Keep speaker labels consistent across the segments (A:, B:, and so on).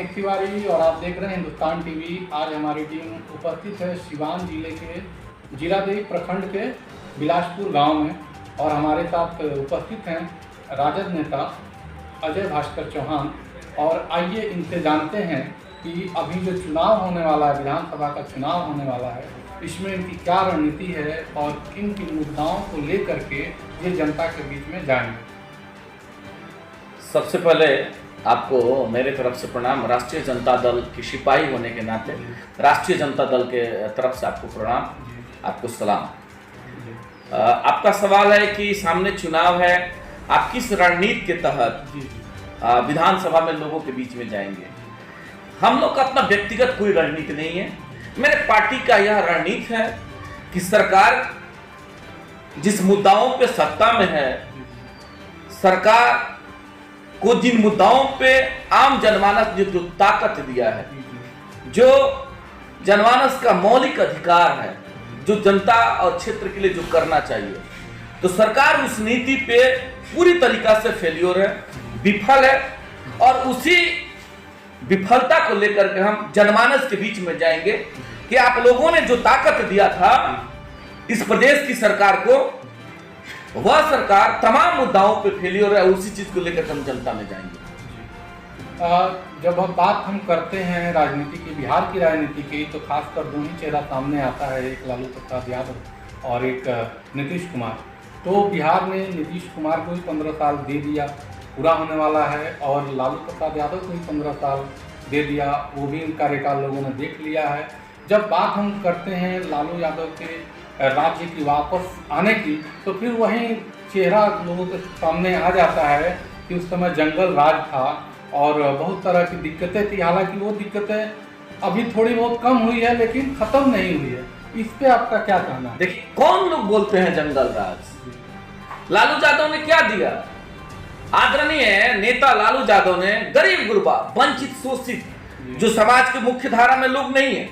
A: अमित तिवारी और आप देख रहे हैं हिंदुस्तान टीवी। आज हमारी टीम उपस्थित है सिवान जिले के जीरादेई प्रखंड के बिलासपुर गांव में और हमारे साथ उपस्थित हैं राजद नेता अजय भास्कर चौहान। और आइए इनसे जानते हैं कि अभी जो चुनाव होने वाला है, विधानसभा का चुनाव होने वाला है, इसमें इनकी क्या रणनीति है और किन किन मुद्दाओं को लेकर के ये जनता के बीच में जाएंगे।
B: सबसे पहले आपको मेरे तरफ से प्रणाम। राष्ट्रीय जनता दल की सिपाही होने के नाते राष्ट्रीय जनता दल के तरफ से आपको प्रणाम, आपको सलाम। आपका सवाल है कि सामने चुनाव है, आप किस रणनीति के तहत विधानसभा में लोगों के बीच में जाएंगे। हम लोग का अपना व्यक्तिगत कोई रणनीति नहीं है। मेरे पार्टी का यह रणनीति है कि सरकार जिस मुद्दाओं पे सत्ता में है, सरकार को जिन मुद्दाओं पे आम जनमानस ने जो ताकत दिया है, जो जनमानस का मौलिक अधिकार है, जो जनता और क्षेत्र के लिए जो करना चाहिए, तो सरकार उस नीति पे पूरी तरीका से फेल्योर है, विफल है। और उसी विफलता को लेकर के हम जनमानस के बीच में जाएंगे कि आप लोगों ने जो ताकत दिया था इस प्रदेश की सरकार को, वह सरकार तमाम मुद्दाओं पे फेलियर है। उसी चीज को लेकर हम जनता में जाएंगे।
A: जब बात हम करते हैं राजनीति की, बिहार की राजनीति की, तो खासकर दो ही चेहरा सामने आता है, एक लालू प्रसाद यादव और एक नीतीश कुमार। तो बिहार में नीतीश कुमार को ही 15 साल दे दिया, पूरा होने वाला है, और लालू प्रसाद यादव को ही 15 साल दे दिया, वो भी इनका रिकॉर्ड लोगों ने देख लिया है। जब बात हम करते हैं लालू यादव के राज्य की वापस आने की, तो फिर वही चेहरा लोगों के सामने आ जाता है कि उस समय जंगल राज था और बहुत तरह की दिक्कतें थी। हालांकि वो दिक्कतें अभी थोड़ी बहुत कम हुई है, लेकिन खत्म नहीं हुई है। इस पे आपका क्या कहना है?
B: देखिए, कौन लोग बोलते हैं जंगल राज? लालू यादव ने क्या दिया? आदरणीय नेता लालू यादव ने गरीब गुरबा, वंचित, शोषित, जो समाज के मुख्य धारा में लोग नहीं है,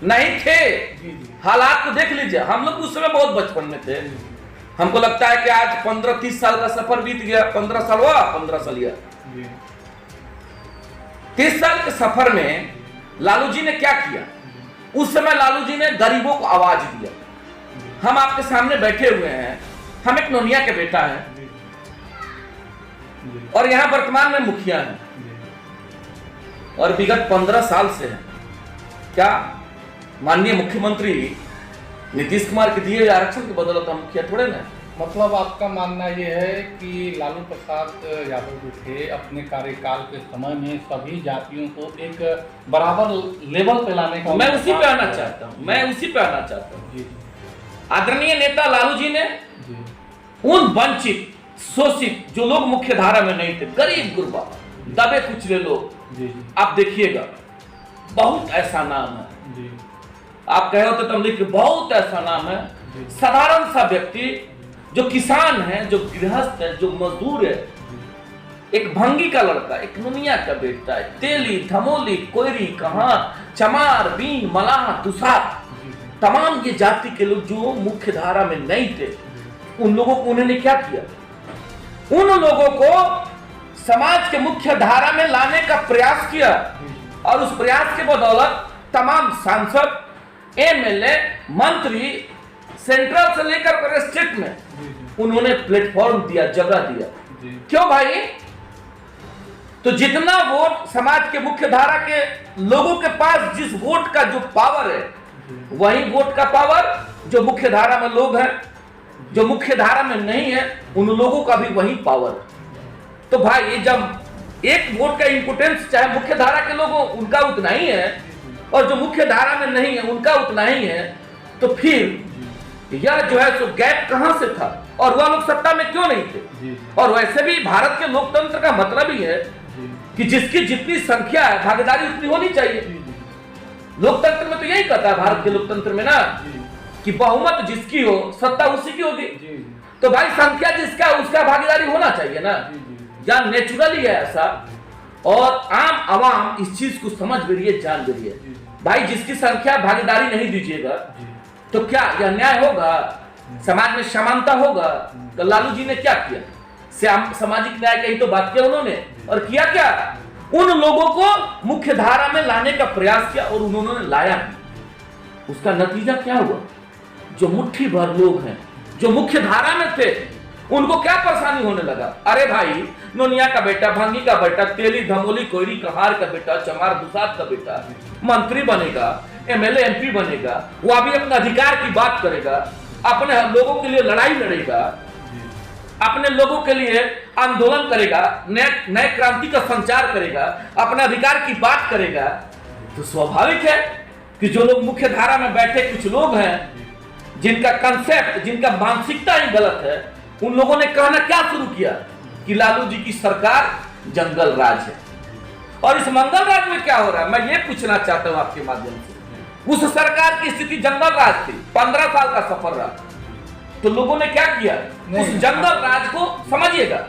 B: नहीं थे। हालात को देख लीजिए, हम लोग उस समय बहुत बचपन में थे। हमको लगता है कि आज 15-30 साल का सफर बीत गया। 15 साल हुआ, 15 साल गया। 30 साल के सफर में लालू जी ने क्या किया? उस समय लालू जी ने गरीबों को आवाज दिया। हम आपके सामने बैठे हुए हैं, हम एक नोनिया के बेटा है और यहां वर्तमान में मुखिया है, और विगत 15 साल से है। क्या माननीय मुख्यमंत्री नीतीश कुमार के दिए आरक्षण के बदौलत हम मुखिया थोड़े ना?
A: मतलब आपका मानना यह है कि लालू प्रसाद यादव जो थे, अपने कार्यकाल के समय में सभी जातियों को एक बराबर लेवल पे लाने का,
B: मैं उसी पे आना चाहता हूँ। आदरणीय नेता लालू जी ने उन वंचित, शोषित, जो लोग मुख्य धारा में नहीं थे, गरीब गुरबा, दबे कुचले लोग, आप देखिएगा, बहुत ऐसा नाम है, आप कहे होते तो हम लिख, बहुत ऐसा नाम है, साधारण सा व्यक्ति जो किसान है, जो गृहस्थ है, जो मजदूर है, एक भंगी का लड़का, एक नुनिया का बेटा है, तेली, धमोली, कोयरी, कहां, चमार, बीन, मलाह, तुषार, तमाम ये जाति के लोग जो मुख्य धारा में नहीं थे, उन लोगों को उन्होंने क्या किया? उन लोगों को समाज के मुख्य धारा में लाने का प्रयास किया, और उस प्रयास के बदौलत तमाम सांसद, एमएलए, मंत्री, सेंट्रल से लेकर कर स्टेट में उन्होंने प्लेटफॉर्म दिया, जगह दिया। क्यों भाई? तो जितना वोट समाज के मुख्य धारा के लोगों के पास, जिस वोट का जो पावर है, वही वोट का पावर जो मुख्य धारा में लोग हैं, जो मुख्य धारा में नहीं है, उन लोगों का भी वही पावर है। तो भाई, जब एक वोट का इंपोर्टेंस चाहे मुख्य धारा के लोगों उनका उतना ही है और जो मुख्य धारा में नहीं है उनका उतना ही है, तो फिर यह जो है सो गैप कहां से था? और वह लोग सत्ता में क्यों नहीं थे? और वैसे भी भारत के लोकतंत्र का मतलब ही है कि जिसकी जितनी संख्या है, भागीदारी उतनी होनी चाहिए। लोकतंत्र में तो यही कहता है, भारत के लोकतंत्र में ना, कि बहुमत जिसकी हो, सत्ता उसी की होगी। तो भाई, संख्या जिसका, उसका भागीदारी होना चाहिए ना, या नेचुरली है ऐसा। और आम आवाम इस चीज को समझ भी रही है, जान भी रही है। भाई, जिसकी संख्या भागीदारी नहीं दीजिएगा तो क्या यह न्याय होगा? समाज में समानता होगा? तो लालू जी ने क्या किया? सामाजिक न्याय की तो बात किया उन्होंने, और किया क्या? उन लोगों को मुख्य धारा में लाने का प्रयास किया और उन्होंने लाया भी। उसका नतीजा क्या हुआ? जो मुट्ठी भर लोग हैं जो मुख्य धारा में थे, उनको क्या परेशानी होने लगा? अरे भाई, नोनिया का बेटा, भंगी का बेटा, तेली धमोली कोयरी कहार का बेटा, चमार दुसाद का बेटा मंत्री बनेगा, एमएलए एमपी बनेगा, वो अभी अपने अधिकार की बात करेगा, अपने लोगों के लिए लड़ाई लड़ेगा, अपने लोगों के लिए आंदोलन करेगा, नए क्रांति का संचार करेगा, अपने अधिकार की बात करेगा। तो स्वाभाविक है कि जो लोग मुख्य धारा में बैठे कुछ लोग हैं जिनका कंसेप्ट, जिनका मानसिकता ही गलत है, उन लोगों ने कहना क्या शुरू किया कि लालू जी की सरकार जंगल राज है। और इस मंगल राज में क्या हो रहा है, मैं ये पूछना चाहता हूं आपके माध्यम से। उस सरकार की स्थिति जंगल राज थी, 15 साल का सफर रहा, तो लोगों ने क्या किया? उस जंगल राज को समझिएगा,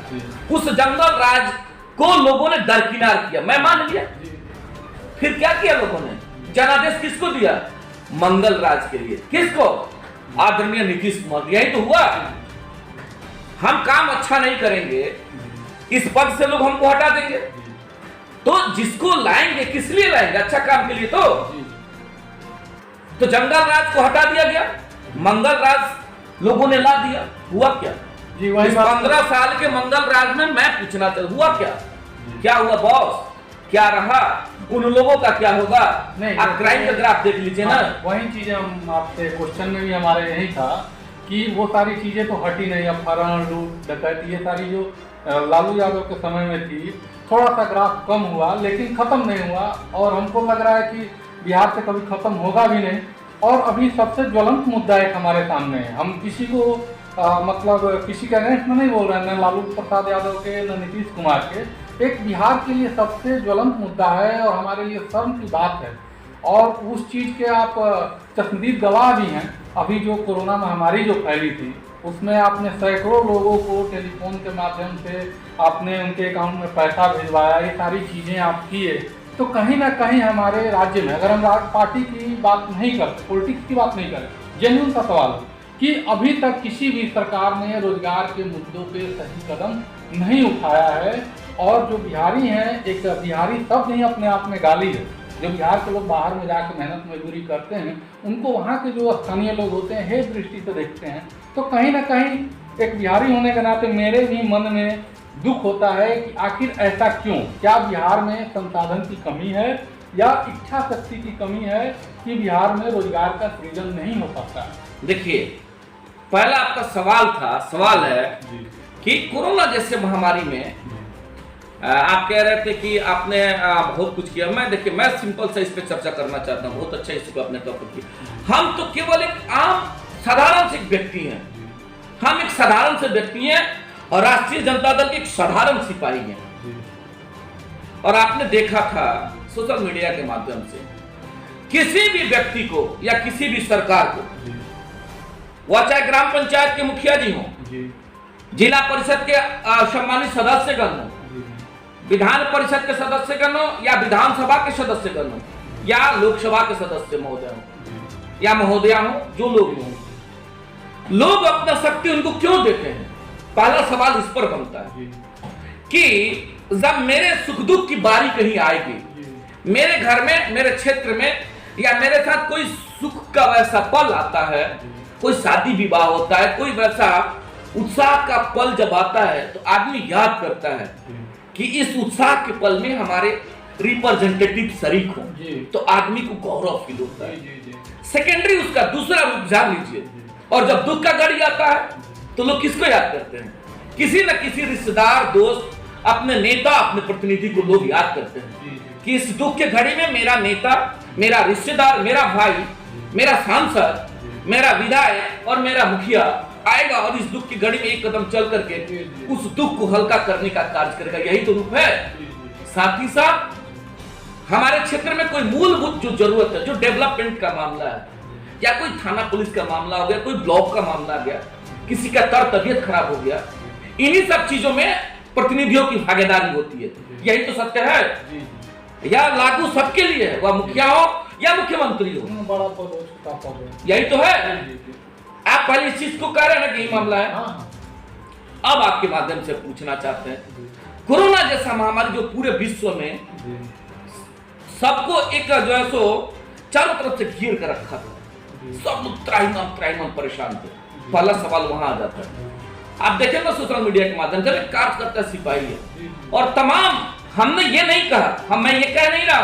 B: उस जंगल राज को लोगों ने दरकिनार किया। मैं मान लिया, फिर क्या किया लोगों ने? जनादेश किसको दिया? मंगल राज के लिए। किसको? आदरणीय नीतीश कुमार। यही तो हुआ। हम काम अच्छा नहीं करेंगे, इस पद से लोग हमको हटा देंगे, तो जिसको लाएंगे किस लिए लाएंगे? अच्छा काम के लिए। तो जंगल राज को हटा दिया गया, मंगल राज लोगों ने ला दिया। हुआ क्या?
A: जी, वही
B: 15 साल के मंगल राज में मैं पूछना चाहता, हुआ क्या? क्या हुआ बॉस? क्या रहा? उन लोगों का क्या होगा?
A: नहीं,
B: आप क्राइम का ग्राफ देख लीजिए ना।
A: वही चीजें हम आपसे क्वेश्चन में भी हमारे यही था कि वो सारी चीजें तो हटी नहीं। अपहरण, लूट, डकैती, ये सारी जो लालू यादव के समय में थी, थोड़ा सा ग्राफ कम हुआ लेकिन खत्म नहीं हुआ। और हमको लग रहा है कि बिहार से कभी खत्म होगा भी नहीं। और अभी सबसे ज्वलंत मुद्दा एक हमारे सामने है। हम किसी को मतलब किसी के अगेंस्ट में नहीं बोल रहे हैं, न लालू प्रसाद यादव के न नीतीश कुमार के। एक बिहार के लिए सबसे ज्वलंत मुद्दा है और हमारे लिए शर्म की बात है। और उस चीज़ के आप चश्मदीद गवाह भी हैं। अभी जो कोरोना महामारी जो फैली थी, उसमें आपने सैकड़ों लोगों को टेलीफोन के माध्यम से आपने उनके अकाउंट में पैसा भिजवाया, ये सारी चीज़ें आप किए। तो कहीं ना कहीं हमारे राज्य में, अगर हम पार्टी की बात नहीं करते, पॉलिटिक्स की बात नहीं करें, जेन्युइन सा सवाल है कि अभी तक किसी भी सरकार ने रोजगार के मुद्दों पे सही कदम नहीं उठाया है। और जो बिहारी हैं, एक बिहारी शब्द ही अपने आप में गाली है। जो बिहार के लोग बाहर में जाकर मेहनत मजदूरी करते हैं, उनको वहाँ के जो स्थानीय लोग होते हैं हे दृष्टि से देखते हैं। तो कहीं ना कहीं एक बिहारी होने के नाते मेरे भी मन में दुख होता है कि आखिर ऐसा क्यों? क्या बिहार में संसाधन की कमी है या इच्छा शक्ति की कमी है कि बिहार में रोजगार का सृजन नहीं हो सकता?
B: देखिए, पहला आपका सवाल है कि कोरोना जैसे महामारी में आप कह रहे थे कि आपने बहुत कुछ किया। देखिए, मैं सिंपल से इस पे चर्चा करना चाहता हूँ। बहुत अच्छा इस पे आपने टॉपिक किया। हम तो केवल एक आम साधारण से व्यक्ति हैं। हम एक साधारण से व्यक्ति हैं और राष्ट्रीय जनता दल के एक साधारण सिपाही हैं। और आपने देखा था सोशल मीडिया के माध्यम से किसी भी व्यक्ति को या किसी भी सरकार को, वह चाहे ग्राम पंचायत के मुखिया जी हो, जिला परिषद के सम्मानित सदस्यगण हो, विधान परिषद के सदस्यगण हो, या विधानसभा के सदस्यगण हो, या लोकसभा के सदस्य महोदय हो या महोदया हो, जो लोग हो, लोग अपना शक्ति उनको क्यों देते हैं? पहला सवाल इस पर बनता है कि जब मेरे सुख दुख की बारी कहीं आएगी, मेरे घर में, मेरे क्षेत्र में, या मेरे साथ कोई सुख का वैसा पल आता है, कोई शादी विवाह होता है, कोई वैसा उत्साह का पल जब आता है, तो आदमी याद करता है कि इस उत्साह के पल में हमारे रिप्रेजेंटेटिव शरीक हो, तो आदमी को गौरव फील होता है। सेकेंडरी उसका दूसरा रूप जान लीजिए। और जब दुख का घड़ी आता है तो लोग किसको याद करते हैं? किसी न किसी रिश्तेदार, दोस्त, अपने नेता, अपने प्रतिनिधि को लोग याद करते हैं कि इस दुख के घड़ी में मेरा नेता, मेरा रिश्तेदार, मेरा भाई, मेरा सांसद, मेरा विधायक और मेरा मुखिया आएगा और इस दुख की घड़ी में एक कदम चल करके उस दुख को हल्का करने का कार्य करेगा। यही तो रूप है। साथ ही साथ हमारे क्षेत्र में कोई मूलभूत जो जरूरत है, जो डेवलपमेंट का मामला है, या कोई थाना पुलिस का मामला हो गया, कोई ब्लॉक का मामला आ गया, किसी का तबीयत खराब हो गया, इन्हीं सब चीजों में प्रतिनिधियों की भागीदारी होती है। यही तो सत्य है। या लागू सबके लिए है, वह मुखिया हो या मुख्यमंत्री हो, यही तो है। आप पहले इस चीज को कह रहे हैं ना कि यही मामला है। अब आपके माध्यम से पूछना चाहते हैं, कोरोना जैसा महामारी जो पूरे विश्व में सबको एक जो है सो चारों तरफ से घेर कर रखा था, सब लोग त्राहिमाम परेशान थे। पहला सवाल वहां आ जाता है, आप देखें ना सोशल मीडिया के माध्यम से कार्यकर्ता सिपाही है और तमाम, हमने ये नहीं कहा, मैं ये कह नहीं रहा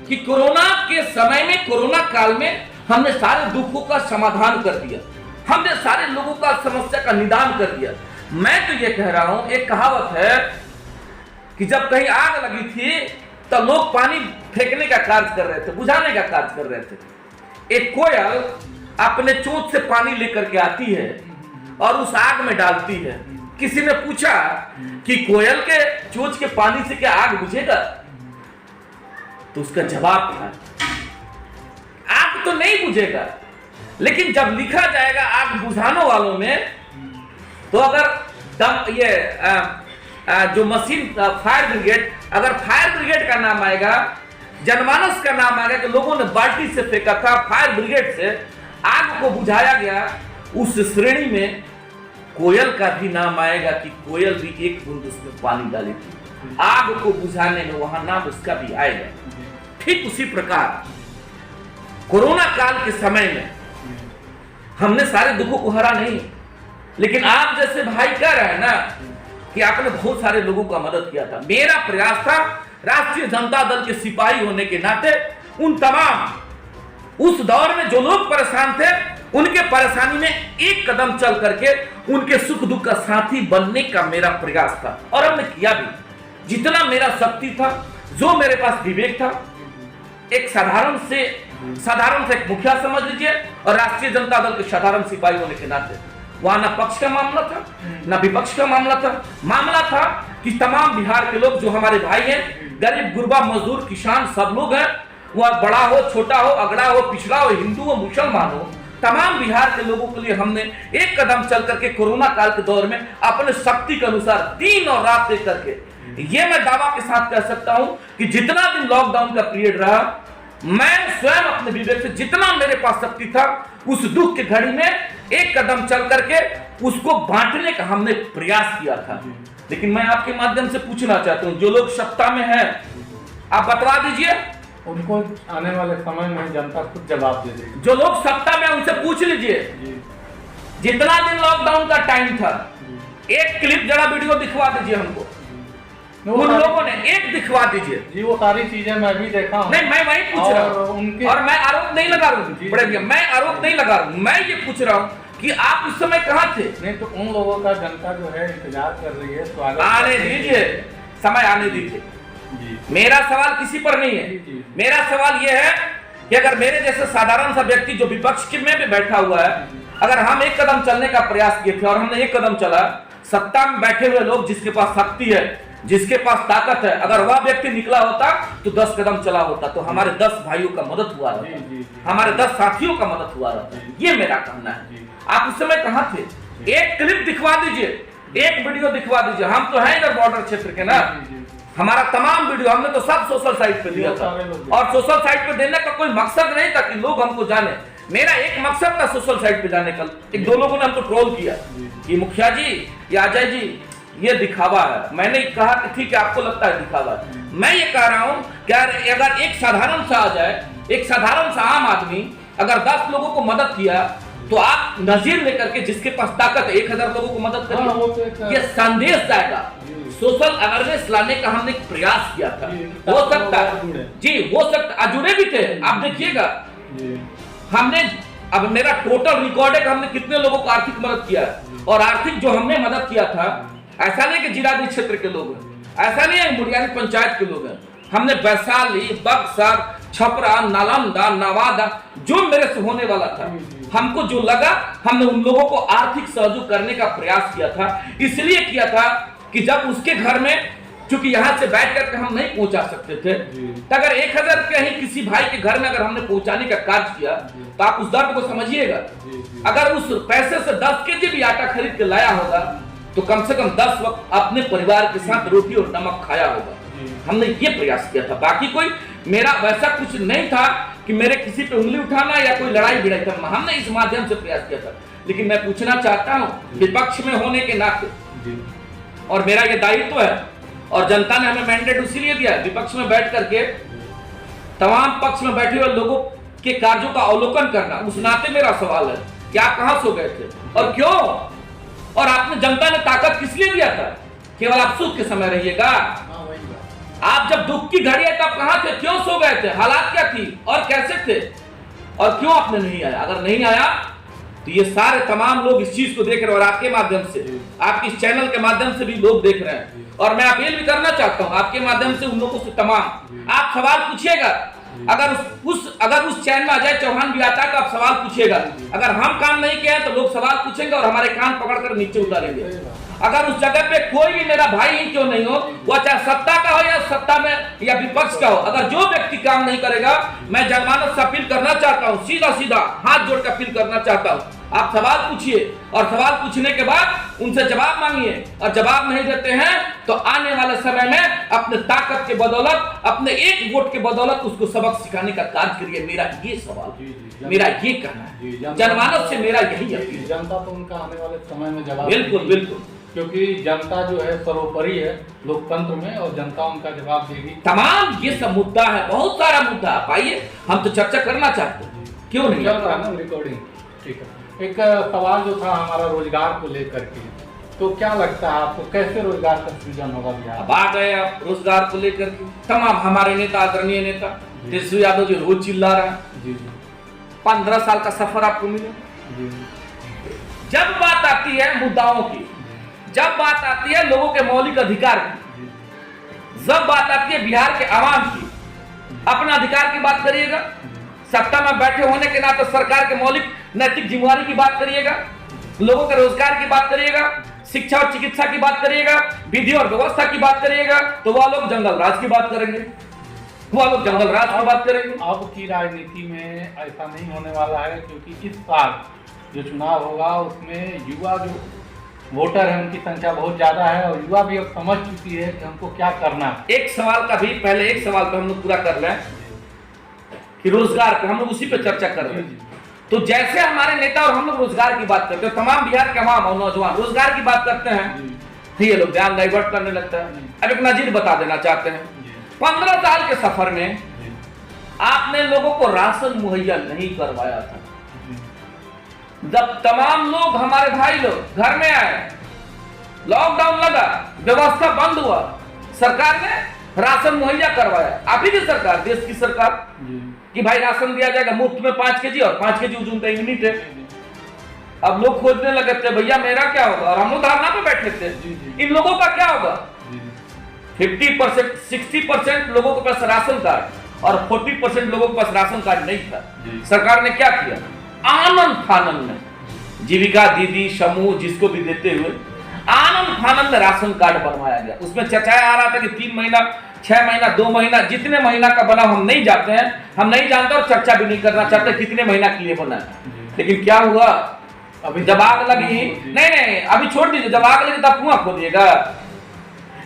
B: कि कोरोना के समय में, कोरोना काल में हमने सारे दुखों का समाधान कर दिया, हमने सारे लोगों का समस्या का निदान कर दिया। मैं तो ये कह रहा हूं, एक कहावत है कि जब कहीं आग लगी थी तो लोग पानी फेंकने का कार्य कर रहे थे, बुझाने का कार्य कर रहे थे। एक कोयल अपने चोंच से पानी लेकर के आती है और उस आग में डालती है। किसी ने पूछा कि कोयल के चोंच के पानी से क्या आग बुझेगा? तो उसका जवाब था आग तो नहीं बुझेगा, लेकिन जब लिखा जाएगा आग बुझाने वालों में, तो अगर जो मशीन फायर ब्रिगेड, अगर फायर ब्रिगेड का नाम आएगा, जनमानस का नाम आएगा कि लोगों ने बाल्टी से फेंका था, फायर ब्रिगेड से आग को बुझाया गया, उस श्रेणी में कोयल का भी नाम आएगा कि कोयल भी एक बूंद उसमें पानी डाली थी, आग को बुझाने में वहां नाम उसका भी आएगा। ठीक उसी प्रकार कोरोना काल के समय में हमने सारे दुखों को हरा नहीं, लेकिन आप जैसे भाई कह रहे हैं ना कि आपने बहुत सारे लोगों का मदद किया था। मेरा प्रयास था राष्ट्रीय जनता दल के सिपाही होने के नाते उन तमाम, उस दौर में जो लोग परेशान थे, उनके परेशानी में एक कदम चल करके उनके सुख दुख का साथी बनने का मेरा प्रयास था और हमने किया भी। जितना मेरा शक्ति था, जो मेरे पास विवेक था, एक साधारण से एक मुखिया समझ लीजिए और राष्ट्रीय जनता दल के साधारण सिपाही होने के नाते वहां न पक्ष का मामला था न विपक्ष का मामला था कि तमाम बिहार के लोग जो हमारे भाई हैं, गरीब गुरबा मजदूर किसान सब लोग हैं, वह बड़ा हो छोटा हो, अगड़ा हो पिछड़ा हो, हिंदू हो मुसलमान हो, तमाम बिहार के लोगों के लिए हमने एक कदम चल करके कोरोना काल के दौर में अपने शक्ति के अनुसार दिन और रात एक करके, ये मैं दावा के साथ कह सकता हूं कि जितना दिन लॉकडाउन का पीरियड रहा, मैं स्वयं अपने विवेक से जितना मेरे पास शक्ति था, उस दुख की घड़ी में एक कदम चल करके उसको बांटने का हमने प्रयास किया था। लेकिन मैं आपके माध्यम से पूछना चाहता हूं, जो लोग सत्ता में हैं, आप बतवा दीजिए,
A: उनको आने वाले समय में जनता खुद जवाब दे देगी।
B: जो लोग सत्ता में उनसे पूछ लीजिए, जितना दिन लॉकडाउन का टाइम था, एक क्लिप जरा वीडियो दिखवा दीजिए हमको, उन लोगों ने एक दिखवा दीजिए
A: जी। वो सारी चीजें मैं भी देखा हूं।
B: नहीं, मैं वही पूछ रहा हूं और मैं आरोप नहीं लगा रहा हूं, बड़े भैया मैं आरोप नहीं लगा रहा हूं, मैं ये पूछ रहा हूं कि आप उस समय कहां थे?
A: नहीं तो उन लोगों का जनता जो है इंतजार कर रही है, स्वागत
B: आने दीजिए, समय आने दीजिए। मेरा सवाल किसी पर नहीं है, मेरा सवाल यह है कि अगर मेरे जैसे साधारण सा व्यक्ति जो विपक्ष में भी बैठा हुआ है, अगर हम एक कदम चलने का प्रयास किए थे और हमने एक कदम चला, सत्ता में बैठे हुए लोग जिसके पास शक्ति है, जिसके पास ताकत है, अगर वह व्यक्ति निकला होता तो 10 कदम चला होता, तो हमारे 10 भाइयों का मदद हुआ रहता, हमारे 10 साथियों का मदद हुआ रहता। ये मेरा कहना है। आप उस समय कहां थे? एक क्लिप दिखवा दीजिए, एक वीडियो दिखवा दीजिए। हम तो हैं इधर बॉर्डर क्षेत्र के ना, हमारा तमाम वीडियो हमने तो सब सोशल साइट पे दिया था और सोशल साइट पे देने का कोई मकसद नहीं था कि लोग हमको जाने। मेरा एक मकसद था सोशल साइट पे जाने का। एक दो लोगों ने हमको ट्रोल किया कि मुखिया जी या अजय जी ये दिखावा है। मैंने कहा कि ठीक है, आपको लगता है दिखावा है। मैं ये कह रहा हूं कि अगर एक साधारण सा आ जाए, एक साधारण सा आम आदमी अगर 10 लोगों को मदद किया, तो आप नजीर लेकर के जिसके पास ताकत है 1000 लोगों को मदद करिए। ये संदेश जाएगा, सोशल अवेयरनेस लाने का हमने प्रयास किया था। हो सकता है जी, हो सकता जुड़े भी थे। आप देखिएगा, हमने अब मेरा टोटल रिकॉर्ड है कि हमने कितने लोगों को आर्थिक मदद किया है, और आर्थिक जो हमने मदद किया था, ऐसा नहीं कि जिलाधी क्षेत्र के लोग हैं, ऐसा नहीं है मुड़ियारी पंचायत के लोग हैं। हमने वैशाली, बक्सर, छपरा, नालंदा, नवादा, जो मेरे से होने वाला था, हमको जो लगा, हमने उन लोगों को आर्थिक सहयोग करने का प्रयास किया था। इसलिए किया था कि जब उसके घर में, चूंकि यहाँ से बैठ करके हम नहीं पहुंचा सकते थे, तो अगर 1000 कहीं किसी भाई के घर में अगर हमने पहुंचाने का कार्य किया, तो आप उस दर्द को समझिएगा। अगर उस पैसे से 10 केजी भी आटा खरीद के लाया होगा, तो कम से कम 10 वक्त अपने परिवार के साथ रोटी और नमक खाया होगा। हमने ये प्रयास किया था। बाकी कोई मेरा वैसा कुछ नहीं था कि मेरे किसी पे उंगली उठाना या कोई लड़ाई भिड़ाई करना, हमने इस माध्यम से प्रयास किया था। लेकिन मैं पूछना चाहता हूँ, विपक्ष में होने के नाते, और मेरा ये दायित्व है और जनता ने हमें मैंडेट इसीलिए दिया है विपक्ष में बैठ करके तमाम पक्ष में बैठे हुए लोगों के कार्यों का अवलोकन करना। उस नाते मेरा सवाल है कि आप कहां सो गए थे और क्यों, और आपने जनता ने ताकत किस लिए दिया था? केवल आप सुख के समय रहिएगा। आप जब दुख की घड़ी है तब कहां थे, क्यों सो गए थे, हालात क्या थी और कैसे थे, और क्यों आपने नहीं आया? अगर नहीं आया तो ये सारे तमाम लोग इस चीज को देख रहे हैं और आपके माध्यम से, आपके इस चैनल के माध्यम से भी लोग देख रहे हैं। और मैं अपील भी करना चाहता हूं आपके माध्यम से उन लोगों से, तमाम आप सवाल पूछिएगा। अगर उस चैनल में अजय चौहान भी आता है तो आप सवाल पूछिएगा। अगर हम काम नहीं किए तो लोग सवाल पूछेंगे और हमारे कान पकड़कर नीचे उतारेंगे। अगर उस जगह पे कोई भी मेरा भाई ही क्यों नहीं हो, वह चाहे सत्ता का हो या सत्ता में या विपक्ष का हो, अगर जो व्यक्ति काम नहीं करेगा, मैं जनमानस से अपील करना चाहता हूं, सीधा सीधा हाथ जोड़ कर अपील करना चाहता हूं, आप सवाल पूछिए और सवाल पूछने के बाद उनसे जवाब मांगिए। और जवाब नहीं देते हैं तो आने वाले समय में अपने ताकत के बदौलत, अपने एक वोट के बदौलत उसको सबक सिखाने का कार्य करिए। मेरा ये सवाल, मेरा ये कहना है, जनमानस से मेरा यही अपील।
A: जनता तो उनका आने वाले समय में जवाब,
B: बिल्कुल बिल्कुल,
A: क्योंकि जनता जो है सर्वोपरि है लोकतंत्र में और जनता उनका जवाब देगी।
B: तमाम ये सब मुद्दा है, बहुत सारा मुद्दा है, आइए हम तो चर्चा करना चाहते हैं, क्यों नहीं?
A: चल रहा है ना रिकॉर्डिंग, ठीक है। एक सवाल जो था हमारा रोजगार को लेकर के, तो क्या लगता है आपको कैसे रोजगार का सृजन होगा बिहार?
B: अब आ गए आप रोजगार को लेकर के, तमाम हमारे नेता, आदरणीय नेता तेजस्वी यादव जी रोज चिल्ला रहा है।
A: जी जी
B: 15 साल का सफर आपको मिले।
A: जी
B: जब बात आती है मुद्दाओं की, जब बात आती है लोगों के मौलिक अधिकार की, जब बात आती है बिहार के आवाम की, अपना अधिकार की बात करिएगा, सत्ता में बैठे होने के नाते सरकार के मौलिक नैतिक जिम्मेवारी की बात करिएगा, लोगों के रोजगार की बात करिएगा, शिक्षा और चिकित्सा की बात करिएगा, विधि और व्यवस्था की बात करिएगा, तो वह लोग जंगल राज की बात करेंगे, वह लोग जंगल राज की बात करेंगे।
A: अब की राजनीति में ऐसा नहीं होने वाला है, क्योंकि इस साल जो चुनाव होगा उसमें युवा जो वोटर है उनकी संख्या बहुत ज्यादा है और युवा भी अब समझ चुकी है कि हमको क्या करना है।
B: एक सवाल का भी, पहले एक सवाल पे हम लोग पूरा कर लें कि रोजगार पे हम लोग उसी पे चर्चा कर रहे हैं। तो जैसे हमारे नेता और हम लोग रोजगार की बात करते हैं, तमाम बिहार के आवाम और नौजवान रोजगार की बात करते हैं, ये लोग ध्यान डाइवर्ट करने लगता है। अब एक नजीर बता देना चाहते हैं, 15 साल के सफर में आपने लोगों को राशन मुहैया नहीं करवाया था। जब तमाम लोग, हमारे भाई लोग घर में आए, लॉकडाउन लगा, व्यवस्था बंद हुआ, सरकार ने राशन मुहैया करवाया। आप ही की सरकार, देश की सरकार, कि भाई राशन दिया जाएगा मुफ्त में 5 केजी और 5 केजी उजुन का यूनिट है। अब लोग खोजने लगे थे भैया मेरा क्या होगा, और हम लोग धारणा पे बैठे थे इन लोगों का क्या होगा। 50% 60% लोगों के पास राशन कार्ड और 40% लोगों के पास राशन कार्ड नहीं था। सरकार ने क्या किया, आनंद फानंद में जीविका दीदी समूह जिसको भी देते हुए आनंद फानंद में राशन कार्ड बनवाया गया। उसमें चर्चाया आ रहा था कि 3 महीना, 6 महीना, 2 महीना, जितने महीना का बना हम नहीं जानते हैं, हम नहीं जानते और चर्चा भी नहीं करना चाहते कितने महीना के लिए बना है। लेकिन क्या हुआ, अभी जब आग लगी, नहीं अभी छोड़ दीजिए, जब आग लगी तब कुआं खोदिएगा।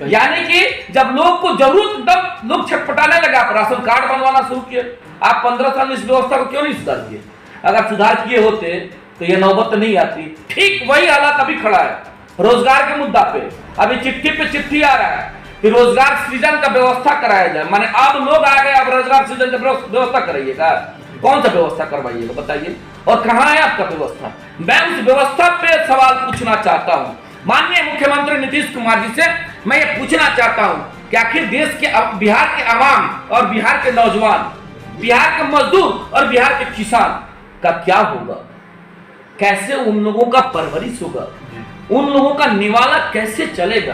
B: यानी कि जब लोग को जरूरत, तब लोग छटपटाने लगे, आप राशन कार्ड बनवाना शुरू किए। आप 15 साल में इस व्यवस्था को क्यों नहीं सुधार किए? अगर सुधार किए होते तो ये नौबत नहीं आती। ठीक वही हालात अभी खड़ा है रोजगार के मुद्दा पे। अभी चिट्ठी पे चिट्ठी आ रहा है कि रोजगार सृजन का व्यवस्था कराया जाए। माने अब लोग आ गए, अब रोजगार सृजन का व्यवस्था कराइएगा। कौन सा व्यवस्था करवाइएगा बताइए, और कहाँ है आपका व्यवस्था? मैं उस व्यवस्था पे सवाल पूछना चाहता हूँ माननीय मुख्यमंत्री नीतीश कुमार जी से। मैं ये पूछना चाहता हूँ कि आखिर देश के, बिहार के आवाम और बिहार के नौजवान, बिहार के मजदूर और बिहार के किसान का क्या होगा? कैसे उन लोगों का परवरिश होगा? उन लोगों का निवाला कैसे चलेगा?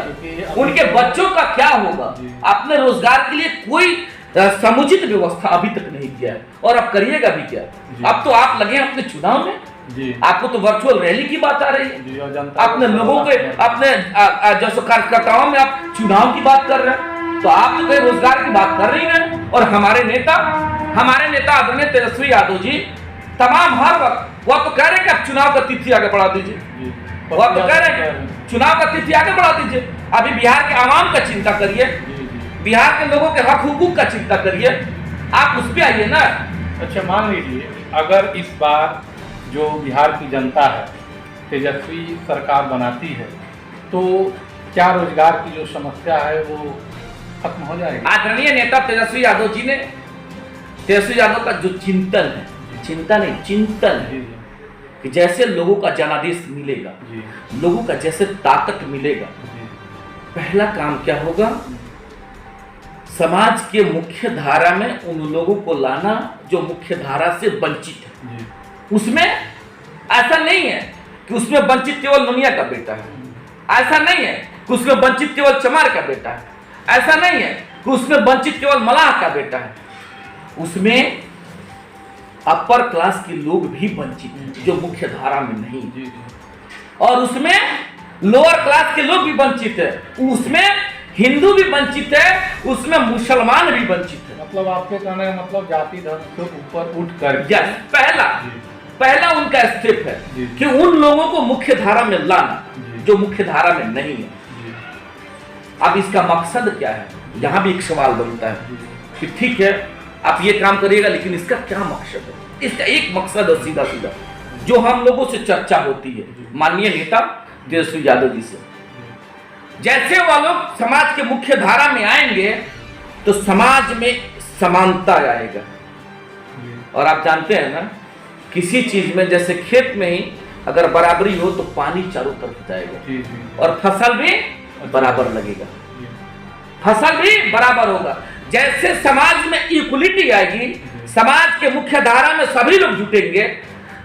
B: उनके बच्चों का क्या होगा? आपने रोजगार के लिए कोई समुचित व्यवस्था अभी तक नहीं किया है, और अब करिएगा भी क्या? अब तो आप लगे अपने चुनाव में, आपको तो वर्चुअल रैली की बात आ रही है, अपने लोगों के, अपने जैसे कार्यकर्ताओं में आप चुनाव की बात कर रहे हैं, तो आप तो कहीं रोजगार की बात कर रही हैं। और हमारे नेता आदरणीय तेजस्वी यादव जी तमाम हर वक्त वह तो कह रहे हैं कि आप चुनाव का तिथि आगे बढ़ा दीजिए, वह तो कह रहे हैं चुनाव का तिथि आगे बढ़ा दीजिए। अभी बिहार के आवाम का चिंता करिए, बिहार के लोगों के हक हुकूक का चिंता करिए, आप उस पे आइए ना।
A: अच्छा मान लीजिए अगर इस बार जो बिहार की जनता है तेजस्वी सरकार बनाती है, तो क्या रोजगार की जो समस्या है वो खत्म हो जाएगी?
B: आदरणीय नेता तेजस्वी यादव जी ने, तेजस्वी यादव का जो चिंतन है, चिंता नहीं चिंतन है कि जैसे लोगों का जनादेश मिलेगा, लोगों का जैसे ताकत मिलेगा, पहला काम क्या होगा, समाज के मुख्य धारा में उन लोगों को लाना जो मुख्य धारा से वंचित है। उसमें ऐसा नहीं है कि उसमें वंचित केवल मुनिया का बेटा है, ऐसा नहीं है कि उसमें वंचित केवल चमार का बेटा है, ऐसा नहीं है कि उसमें वंचित केवल मलाह का बेटा है। उसमें अपर क्लास के लोग भी वंचित हैं जो मुख्य धारा में नहीं, और उसमें लोअर क्लास के लोग भी वंचित है, उसमें हिंदू भी वंचित है, उसमें मुसलमान भी वंचित है।
A: मतलब आपके कहने का मतलब जाति धर्म से ऊपर उठ कर
B: पहला उनका स्टेप है कि उन लोगों को मुख्य धारा में लाना जो मुख्य धारा में नहीं है। अब इसका मकसद क्या है, यहाँ भी एक सवाल बनता है कि ठीक है आप ये काम करिएगा, लेकिन इसका क्या मकसद है? इसका एक मकसद है सीधा सीधा जो हम लोगों से चर्चा होती है माननीय नेता तेजस्वी यादव जी से, जैसे वह लोग समाज के मुख्य धारा में आएंगे तो समाज में समानता आएगा। और आप जानते हैं ना, किसी चीज में जैसे खेत में ही अगर बराबरी हो तो पानी चारों तरफ जाएगा और फसल भी बराबर लगेगा, फसल भी बराबर होगा। जैसे समाज में इक्वलिटी आएगी, समाज के मुख्य धारा में सभी लोग जुटेंगे,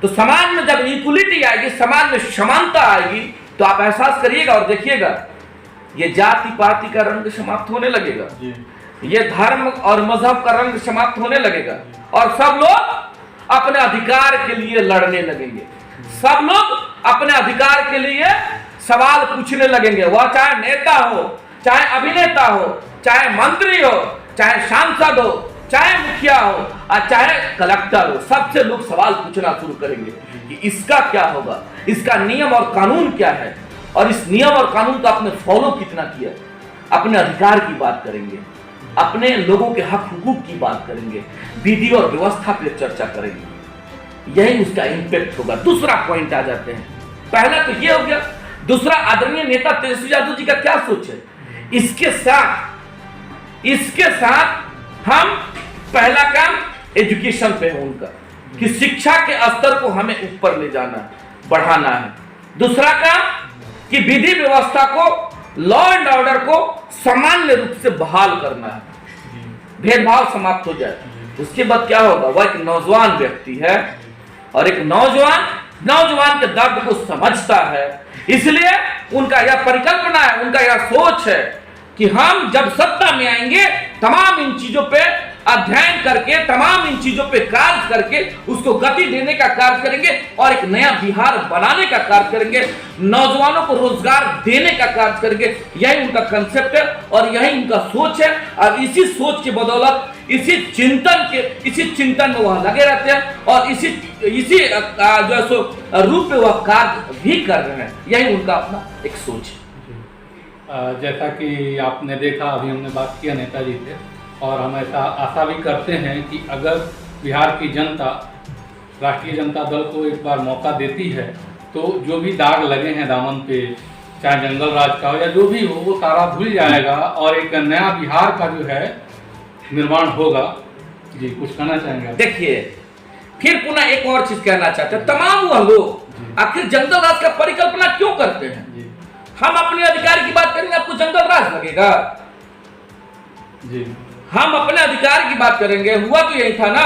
B: तो समाज में जब इक्वलिटी आएगी, समाज में समानता आएगी, तो आप एहसास करिएगा और देखिएगा ये जाति पाति का रंग समाप्त होने लगेगा, ये धर्म और मजहब का रंग समाप्त होने लगेगा, और सब लोग अपने अधिकार के लिए लड़ने लगेंगे, सब लोग अपने अधिकार के लिए सवाल पूछने लगेंगे। वह चाहे नेता हो, चाहे अभिनेता हो, चाहे मंत्री हो, चाहे सांसद हो, चाहे मुखिया हो और चाहे कलेक्टर हो, सबसे लोग सवाल पूछना शुरू करेंगे कि इसका क्या होगा, इसका नियम और कानून क्या है, और इस नियम और कानून को आपने फॉलो कितना किया। अपने अधिकार की बात करेंगे, अपने लोगों के हक हुकूक की बात करेंगे, विधि और व्यवस्था पर चर्चा करेंगे, यही उसका इंपैक्ट होगा। दूसरा पॉइंट आ जाते हैं, पहला तो ये हो गया, दूसरा आदरणीय नेता तेजस्वी यादव जी का क्या सोच है। इसके साथ हम पहला काम एजुकेशन पे है उनका कि शिक्षा के स्तर को हमें ऊपर ले जाना है, बढ़ाना है। दूसरा काम कि विधि व्यवस्था को, लॉ एंड ऑर्डर को सामान्य रूप से बहाल करना है, भेदभाव समाप्त हो जाए। उसके बाद क्या होगा, वह एक नौजवान व्यक्ति है और एक नौजवान के दर्द को समझता है, इसलिए उनका यह परिकल्पना है, उनका यह सोच है कि हम जब सत्ता में आएंगे तमाम इन चीजों पे अध्ययन करके, तमाम इन चीजों पे कार्य करके उसको गति देने का कार्य करेंगे और एक नया बिहार बनाने का कार्य करेंगे, नौजवानों को रोजगार देने का कार्य करेंगे। यही उनका कंसेप्ट है और यही उनका सोच है, और इसी सोच के बदौलत, इसी चिंतन में वह लगे रहते हैं और इसी जो है सो रूप में वह कार्य भी कर रहे हैं। यही उनका अपना एक सोच है।
A: जैसा कि आपने देखा, अभी हमने बात किया नेताजी से, और हम ऐसा आशा भी करते हैं कि अगर बिहार की जनता राष्ट्रीय जनता दल को एक बार मौका देती है तो जो भी दाग लगे हैं दामन पे, चाहे जंगल राज का हो या जो भी हो, वो सारा धुल जाएगा और एक नया बिहार का जो है निर्माण होगा। जी, कुछ कहना चाहेंगे?
B: देखिए, फिर पुनः एक और चीज कहना चाहते हैं, तमाम वह लोग आखिर जंगल राज का परिकल्पना क्यों करते हैं? हम अपने अधिकार की बात करेंगे, आपको जंगल राज लगेगा?
A: जी,
B: हम अपने अधिकार की बात करेंगे। हुआ तो यही था ना,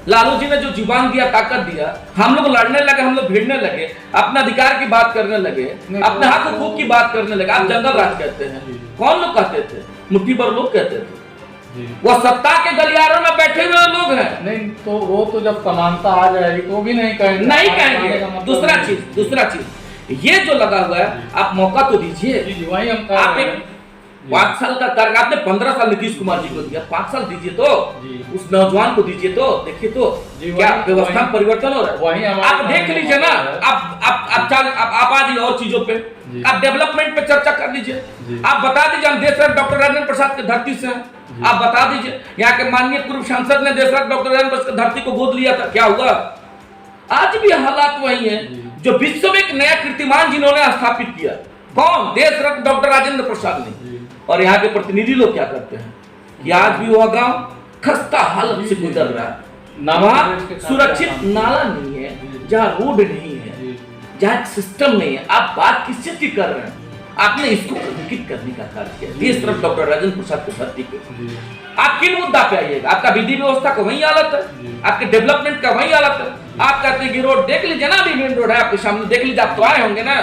B: लालू जी ने जो जुबान दिया, ताकत दिया, हम लोग लड़ने लगे, हम लोग भिड़ने लगे, अपने अधिकार की बात करने लगे, अपने हक हुकूक की बात करने लगे। आप जंगल राज कहते हैं, कौन लोग कहते थे? मुट्ठी भर लोग कहते थे, वो सत्ता के गलियारों में बैठे हुए लोग हैं।
A: नहीं तो वो तो जब समानता आ जाएगी तो भी नहीं कहेंगे,
B: नहीं कहेंगे। दूसरा चीज ये जो लगा हुआ है, आप मौका तो दीजिए।
A: वही हम
B: आप एक 5 साल का कार्य, आपने 15 साल नीतीश कुमार जी को दिया, 5 साल दीजिए तो उस नौजवान को दीजिए तो देखिए तो क्या व्यवस्था में परिवर्तन हो रहा है। आप देख लीजिए ना, आप आ जाइए और चीजों पे, आप डेवलपमेंट पे चर्चा कर लीजिए, आप बता दीजिए हम देशरत्न डॉक्टर राजेंद्र प्रसाद की धरती से हैं, आप बता दीजिए यहाँ के माननीय पूर्व सांसद ने देशरत्न डॉक्टर राजेंद्र प्रसाद की धरती को गोद लिया था, क्या हुआ? आज भी हालात वही है। जो विश्व में एक नया कीर्तिमान जिन्होंने स्थापित किया, कौन? देश रत्न डॉक्टर राजेंद्र प्रसाद ने। और यहाँ के प्रतिनिधि लोग क्या करते हैं कि आज भी वह गांव खस्ता हालत से गुजर रहा है, वहाँ सुरक्षित नाला नहीं है, जहाँ रोड नहीं है, जहाँ सिस्टम नहीं है। आप बात किस चीज की कर रहे हैं? आपने इसको प्रदर्शित करने का कार्य किया, देश रत्न डॉक्टर राजेंद्र प्रसाद को भर्ती के। आप किन मुद्दा पे आइएगा? आपका विधि व्यवस्था का वही हालत है, आपके डेवलपमेंट का वही हालत है। आप कहते हैं कि रोड देख लीजिए ना, अभी मेन रोड है आपके सामने, देख लीजिए, आप तो आए होंगे ना।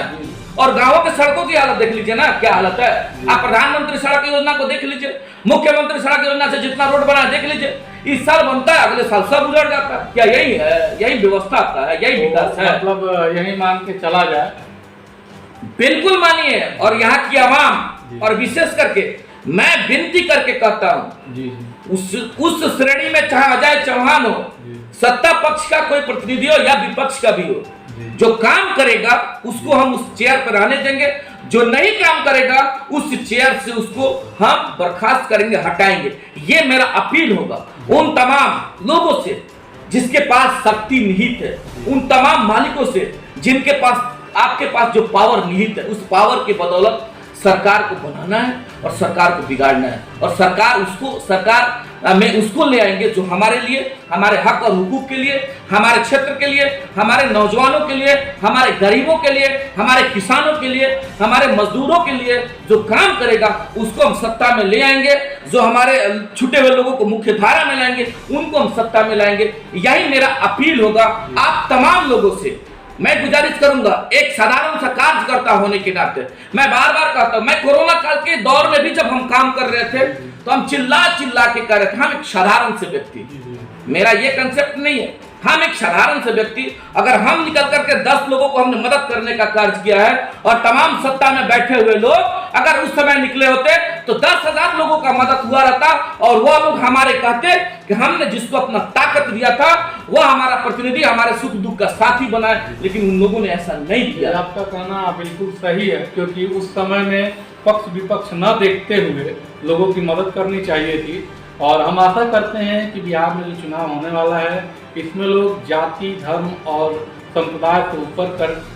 B: और गांवों के सड़कों की हालत देख लीजिए ना, क्या हालत है। आप प्रधानमंत्री सड़क योजना को देख लीजिए, मुख्यमंत्री सड़क योजना से जितना रोड बना देख लीजिए, इस साल बनता है, अगले साल सब उजड़ जाता है। क्या यही है? यही व्यवस्था आपका है? यही विकास है?
A: मतलब यही मान के चला जाए?
B: बिल्कुल मानिए। और यहाँ की आवाम और विशेष करके मैं विनती करके कहता हूँ, उस श्रेणी में चाहे अजय चौहान हो, सत्ता पक्ष का कोई प्रतिनिधि हो या विपक्ष का भी हो, जो काम करेगा उसको हम उस चेयर पर रहने देंगे, जो नहीं काम करेगा उस चेयर से उसको हम बर्खास्त करेंगे, हटाएंगे। ये मेरा अपील होगा उन तमाम लोगों से जिसके पास शक्ति निहित है, उन तमाम मालिकों से जिनके पास, आपके पास जो पावर निहित है, उस पावर के बदौलत सरकार को बनाना है और सरकार को बिगाड़ना है। और सरकार में उसको ले आएंगे जो हमारे लिए, हमारे हक और हुकूक के लिए, हमारे क्षेत्र के लिए, हमारे नौजवानों के लिए, हमारे गरीबों के लिए, हमारे किसानों के लिए, हमारे मजदूरों के लिए जो काम करेगा उसको हम सत्ता में ले आएंगे। जो हमारे छूटे हुए लोगों को मुख्य धारा में लाएंगे उनको हम सत्ता में लाएंगे। यही मेरा अपील होगा आप तमाम लोगों से। मैं गुजारिश करूंगा, एक साधारण सा कार्यकर्ता होने के नाते मैं बार बार कहता हूं, मैं कोरोना काल के दौर में भी जब हम काम कर रहे थे तो हम चिल्ला चिल्ला के कह रहे थे, हम एक साधारण से व्यक्ति, मेरा ये कंसेप्ट नहीं है, हम एक साधारण से व्यक्ति, अगर हम निकल करके 10 लोगों को हमने मदद करने का कार्य किया है और तमाम सत्ता में बैठे हुए लोग अगर उस समय निकले होते तो 10,000 लोगों का मदद हुआ रहता और वह लोग हमारे कहते कि हमने जिसको अपना ताकत दिया था वह हमारा प्रतिनिधि, हमारे सुख दुख का साथी बना है, लेकिन उन लोगों ने ऐसा नहीं किया।
A: आपका कहना बिल्कुल सही है, क्योंकि उस समय में पक्ष विपक्ष न देखते हुए लोगों की मदद करनी चाहिए थी। और हम आशा करते हैं कि बिहार में जो चुनाव होने वाला है इसमें लोग जाति, धर्म और संप्रदाय से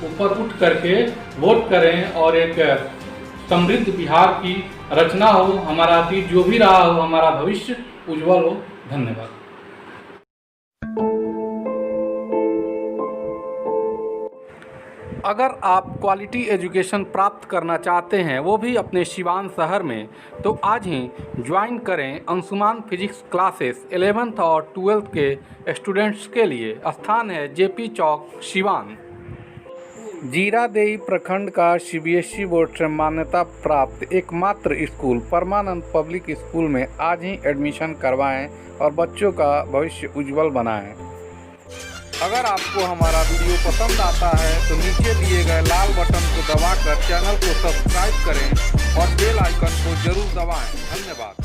A: ऊपर उठ करके वोट करें और एक समृद्ध बिहार की रचना हो। हमारा अतीत जो भी रहा हो, हमारा भविष्य उज्जवल हो। धन्यवाद। अगर आप क्वालिटी एजुकेशन प्राप्त करना चाहते हैं, वो भी अपने सिवान शहर में, तो आज ही ज्वाइन करें अंशुमान फिजिक्स क्लासेस 11th और 12th के स्टूडेंट्स के लिए। स्थान है जेपी चौक, सिवान। जीरादेई प्रखंड का सीबीएसई बोर्ड से मान्यता प्राप्त एकमात्र स्कूल परमानंद पब्लिक स्कूल में आज ही एडमिशन करवाएं और बच्चों का भविष्य उज्जवल बनाएं। अगर आपको हमारा वीडियो पसंद आता है तो नीचे दिए गए लाल बटन को दबाकर चैनल को सब्सक्राइब करें और बेल आइकन को जरूर दबाएं। धन्यवाद।